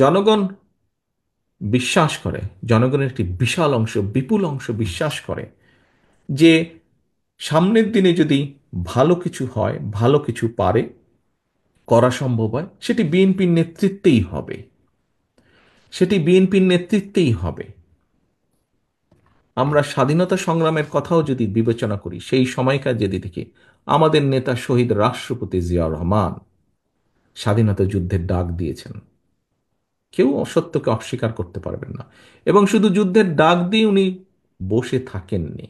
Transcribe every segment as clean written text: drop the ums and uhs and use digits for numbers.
জনগণ বিশ্বাস করে, জনগণের একটি বিশাল অংশ, বিপুল অংশ বিশ্বাস করে যে সামনের দিনে যদি ভালো কিছু হয়, ভালো কিছু পারে করা সম্ভব হয়, সেটি বিএনপির নেতৃত্বেই হবে, সেটি বিএনপির নেতৃত্বেই হবে। আমরা স্বাধীনতা সংগ্রামের কথাও যদি বিবেচনা করি, সেই সময়কার যদি দেখি, আমাদের নেতা শহীদ রাষ্ট্রপতি জিয়াউর রহমান স্বাধীনতা যুদ্ধের ডাক দিয়েছেন। কেউ অসত্যকে অস্বীকার করতে পারবেন না। এবং শুধু যুদ্ধের ডাক দিয়ে উনি বসে থাকেননি,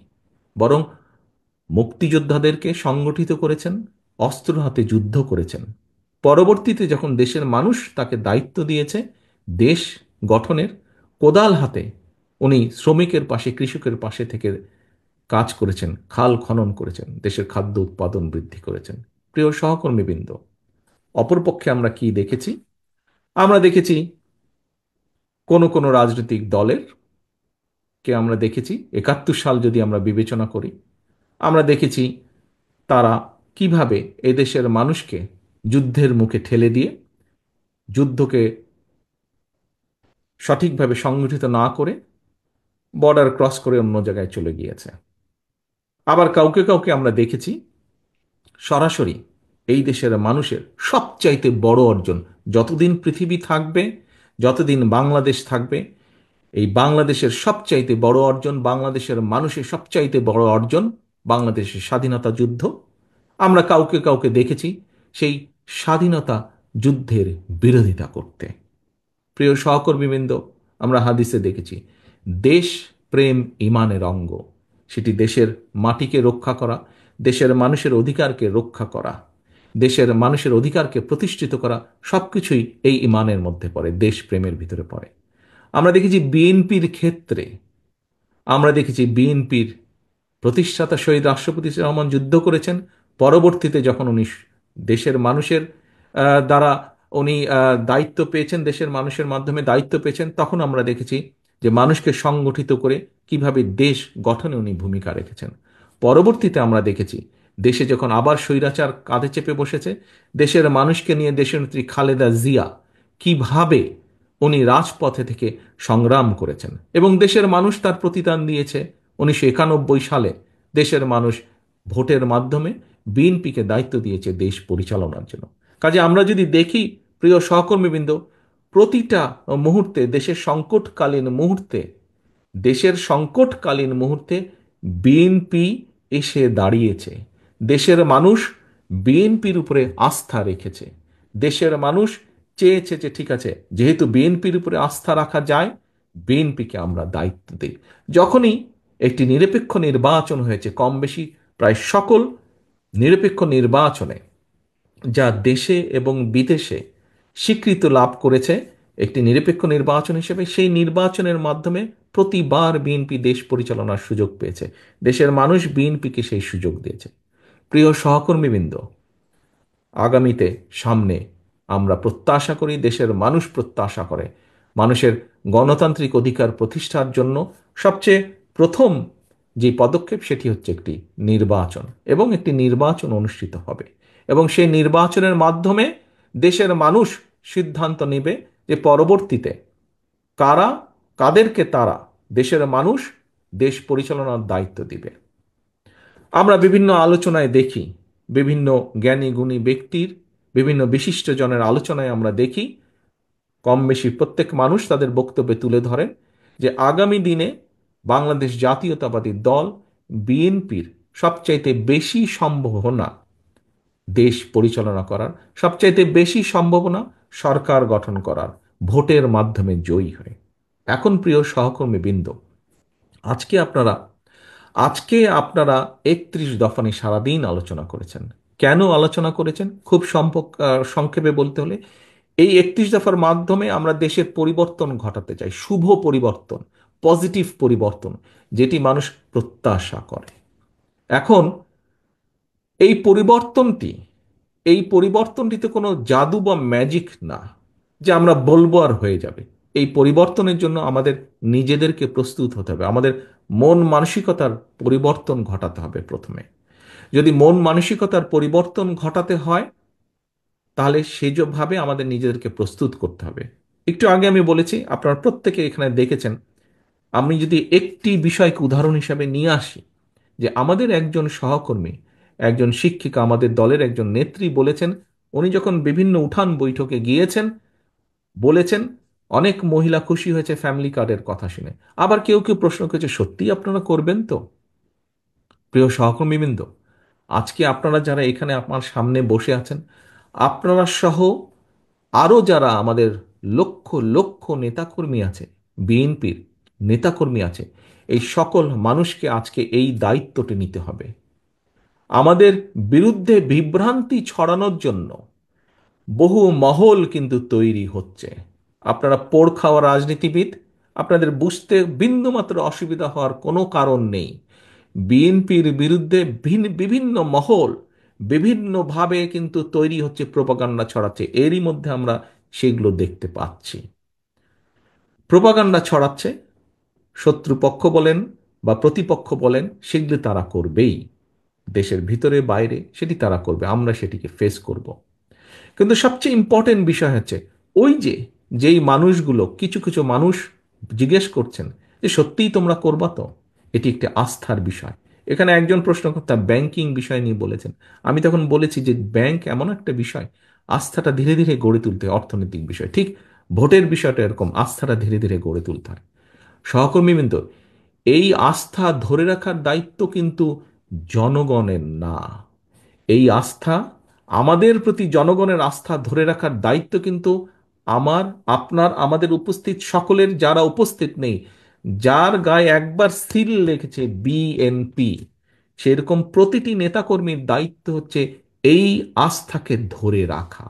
বরং মুক্তিযোদ্ধাদেরকে সংগঠিত করেছেন, অস্ত্র হাতে যুদ্ধ করেছেন। পরবর্তীতে যখন দেশের মানুষ তাকে দায়িত্ব দিয়েছে দেশ গঠনের, কোদাল হাতে উনি শ্রমিকের পাশে, কৃষকের পাশে থেকে কাজ করেছেন, খাল খনন করেছেন, দেশের খাদ্য উৎপাদন বৃদ্ধি করেছেন। প্রিয় সহকর্মীবৃন্দ, অপরপক্ষে আমরা কি দেখেছি? আমরা দেখেছি কোন কোন রাজনৈতিক দলের কে আমরা দেখেছি, 71 সাল যদি আমরা বিবেচনা করি, আমরা দেখেছি তারা কিভাবে এদেশের মানুষকে যুদ্ধের মুখে ঠেলে দিয়ে, যুদ্ধকে সঠিকভাবে সংগঠিত না করে বর্ডার ক্রস করে অন্য জায়গায় চলে গিয়েছে। আবার কাউকে কাউকে আমরা দেখেছি সরাসরি এই দেশের মানুষের সবচাইতে বড় অর্জন, যতদিন পৃথিবী থাকবে, যতদিন বাংলাদেশ থাকবে, এই বাংলাদেশের সবচাইতে বড় অর্জন, বাংলাদেশের মানুষের সবচাইতে বড় অর্জন বাংলাদেশের স্বাধীনতা যুদ্ধ। আমরা কাউকে কাউকে দেখেছি সেই স্বাধীনতা যুদ্ধের বিরোধিতা করতে। প্রিয় সহকর্মীবৃন্দ, আমরা হাদিসে দেখেছি দেশ প্রেম ইমানের অঙ্গ। সেটি দেশের মাটিকে রক্ষা করা, দেশের মানুষের অধিকারকে রক্ষা করা, দেশের মানুষের অধিকারকে প্রতিষ্ঠিত করা, সবকিছুই এই ইমানের মধ্যে পড়ে, দেশ প্রেমের ভিতরে পড়ে। আমরা দেখেছি বিএনপির ক্ষেত্রে, আমরা দেখেছি বিএনপির প্রতিষ্ঠাতা শহীদ রাষ্ট্রপতি জিয়াউর রহমান যুদ্ধ করেছেন। পরবর্তীতে যখন উনি দেশের মানুষের দ্বারা উনি দায়িত্ব পেয়েছেন, দেশের মানুষের মাধ্যমে দায়িত্ব পেয়েছেন, তখন আমরা দেখেছি যে মানুষকে সংগঠিত করে কিভাবে দেশ গঠনে উনি ভূমিকা রেখেছেন। পরবর্তীতে আমরা দেখেছি দেশে যখন আবার স্বৈরাচার কাঁধে চেপে বসেছে, দেশের মানুষকে নিয়ে দেশনেত্রী খালেদা জিয়া কিভাবে উনি রাজপথে থেকে সংগ্রাম করেছেন এবং দেশের মানুষ তার প্রতিদান দিয়েছে। 1991 সালে দেশের মানুষ ভোটের মাধ্যমে বিএনপিকে দায়িত্ব দিয়েছে দেশ পরিচালনার জন্য। কাজে আমরা যদি দেখি, প্রিয় সহকর্মীবৃন্দ, প্রতিটা মুহূর্তে, দেশের সংকটকালীন মুহূর্তে বিএনপি এসে দাঁড়িয়েছে। দেশের মানুষ বিএনপির উপরে আস্থা রেখেছে। দেশের মানুষ চেয়েছে যে ঠিক আছে, যেহেতু বিএনপির উপরে আস্থা রাখা যায়, বিএনপিকে আমরা দায়িত্ব দিই। যখনই একটি নিরপেক্ষ নির্বাচন হয়েছে, কম বেশি প্রায় সকল নিরপেক্ষ নির্বাচনে যা দেশে এবং বিদেশে স্বীকৃতি লাভ করেছে একটি নিরপেক্ষ নির্বাচন হিসেবে, সেই নির্বাচনের মাধ্যমে প্রতিবার বিএনপি দেশ পরিচালনার সুযোগ পেয়েছে। দেশের মানুষ বিএনপিকে সেই সুযোগ দিয়েছে। প্রিয় সহকর্মীবৃন্দ, আগামীতে, সামনে আমরা প্রত্যাশা করি, দেশের মানুষ প্রত্যাশা করে, মানুষের গণতান্ত্রিক অধিকার প্রতিষ্ঠার জন্য সবচেয়ে প্রথম যে পদক্ষেপ সেটি হচ্ছে একটি নির্বাচন, এবং একটি নির্বাচন অনুষ্ঠিত হবে। এবং সেই নির্বাচনের মাধ্যমে দেশের মানুষ সিদ্ধান্ত নেবে যে পরবর্তীতে কারা, কাদেরকে তারা, দেশের মানুষ দেশ পরিচালনার দায়িত্ব দিবে। আমরা বিভিন্ন আলোচনায় দেখি, বিভিন্ন জ্ঞানী গুণী ব্যক্তির, বিভিন্ন বিশিষ্টজনের আলোচনায় আমরা দেখি, কম বেশি প্রত্যেক মানুষ তাদের বক্তব্যে তুলে ধরেন যে আগামী দিনে বাংলাদেশ জাতীয়তাবাদী দল বিএনপির সবচাইতে বেশি সম্ভাবনা দেশ পরিচালনা করার, সবচাইতে বেশি সম্ভাবনা সরকার গঠন করার, ভোটের মাধ্যমে জয়ী হয়। এখন প্রিয় সহকর্মী বৃন্দ, আজকে আপনারা আজকে আপনারা 31 দফা নিয়ে সারাদিন আলোচনা করেছেন। কেন আলোচনা করেছেন? খুব সংক্ষেপে বলতে হলে, এই 31 দফার মাধ্যমে আমরা দেশের পরিবর্তন ঘটাতে চাই, শুভ পরিবর্তন, পজিটিভ পরিবর্তন, যেটি মানুষ প্রত্যাশা করে। এখন এই পরিবর্তনটি এই পরিবর্তনটিতে কোনো জাদু বা ম্যাজিক না যে আমরা বলবো আর হয়ে যাবে। এই পরিবর্তনের জন্য আমাদের নিজেদেরকে প্রস্তুত হতে হবে, আমাদের মন মানসিকতার পরিবর্তন ঘটাতে হবে প্রথমে। যদি মন মানসিকতার পরিবর্তন ঘটাতে হয়, তাহলে সেভাবে আমাদের নিজেদেরকে প্রস্তুত করতে হবে। একটু আগে আমি বলেছি, আপনারা প্রত্যেকে এখানে দেখেছেন, আমি যদি একটি বিষয়কে উদাহরণ হিসাবে নিয়ে আসি, যে আমাদের একজন সহকর্মী, একজন শিক্ষিকা, আমাদের দলের একজন নেত্রী বলেছেন, উনি যখন বিভিন্ন উঠান বৈঠকে গিয়েছেন, বলেছেন অনেক মহিলা খুশি হয়েছে ফ্যামিলি কার্ডের কথা শুনে। আবার কেউ কেউ প্রশ্ন করেছে, সত্যি আপনারা করবেন তো? প্রিয় সহকর্মীবৃন্দ, আজকে আপনারা যারা এখানে আমার সামনে বসে আছেন, আপনারা সহ আরও যারা আমাদের লক্ষ লক্ষ নেতাকর্মী আছে, বিএনপির নেতাকর্মী আছে, এই সকল মানুষকে আজকে এই দায়িত্বটি নিতে হবে। আমাদের বিরুদ্ধে বিভ্রান্তি ছড়ানোর জন্য বহু মহল কিন্তু তৈরি হচ্ছে। আপনারা পোড় খাওয়া রাজনীতিবিদ, আপনাদের বুঝতে বিন্দুমাত্র অসুবিধা হওয়ার কোনো কারণ নেই। বিএনপির বিরুদ্ধে বিভিন্ন মহল বিভিন্নভাবে কিন্তু তৈরি হচ্ছে, প্রোপাগান্ডা ছড়াচ্ছে, এরই মধ্যে আমরা সেগুলো দেখতে পাচ্ছি। প্রোপাগান্ডা ছড়াচ্ছে, শত্রুপক্ষ বলেন বা প্রতিপক্ষ বলেন, সেগুলো তারা করবেই, দেশের ভিতরে বাইরে সেটি তারা করবে, আমরা সেটিকে ফেস করব। কিন্তু সবচেয়ে ইম্পর্টেন্ট বিষয় হচ্ছে, ওই যে যেই মানুষগুলো, কিছু কিছু মানুষ জিজ্ঞেস করছেন যে সত্যিই তোমরা করবা তো? এটি একটি আস্থার বিষয়। এখানে একজন প্রশ্নকর্তা ব্যাংকিং বিষয় নিয়ে বলেছেন, আমি তখন বলেছি যে ব্যাংক এমন একটা বিষয়, আস্থাটা ধীরে ধীরে গড়ে তুলতে হয়, অর্থনৈতিক বিষয় ঠিক ভোটের বিষয়টা এরকম, আস্থাটা ধীরে ধীরে গড়ে তুলতে হয়। সহকর্মীবৃন্দ, এই আস্থা ধরে রাখার দায়িত্ব কিন্তু জনগণের না। এই আস্থা, আমাদের প্রতি জনগণের আস্থা ধরে রাখার দায়িত্ব কিন্তু আমার, আপনার, আমাদের উপস্থিত সকলের, যারা উপস্থিত নেই, যার গায়ে একবার সিল লেগেছে বিএনপি, সেরকম প্রতিটি নেতাকর্মীর দায়িত্ব হচ্ছে এই আস্থাকে ধরে রাখা।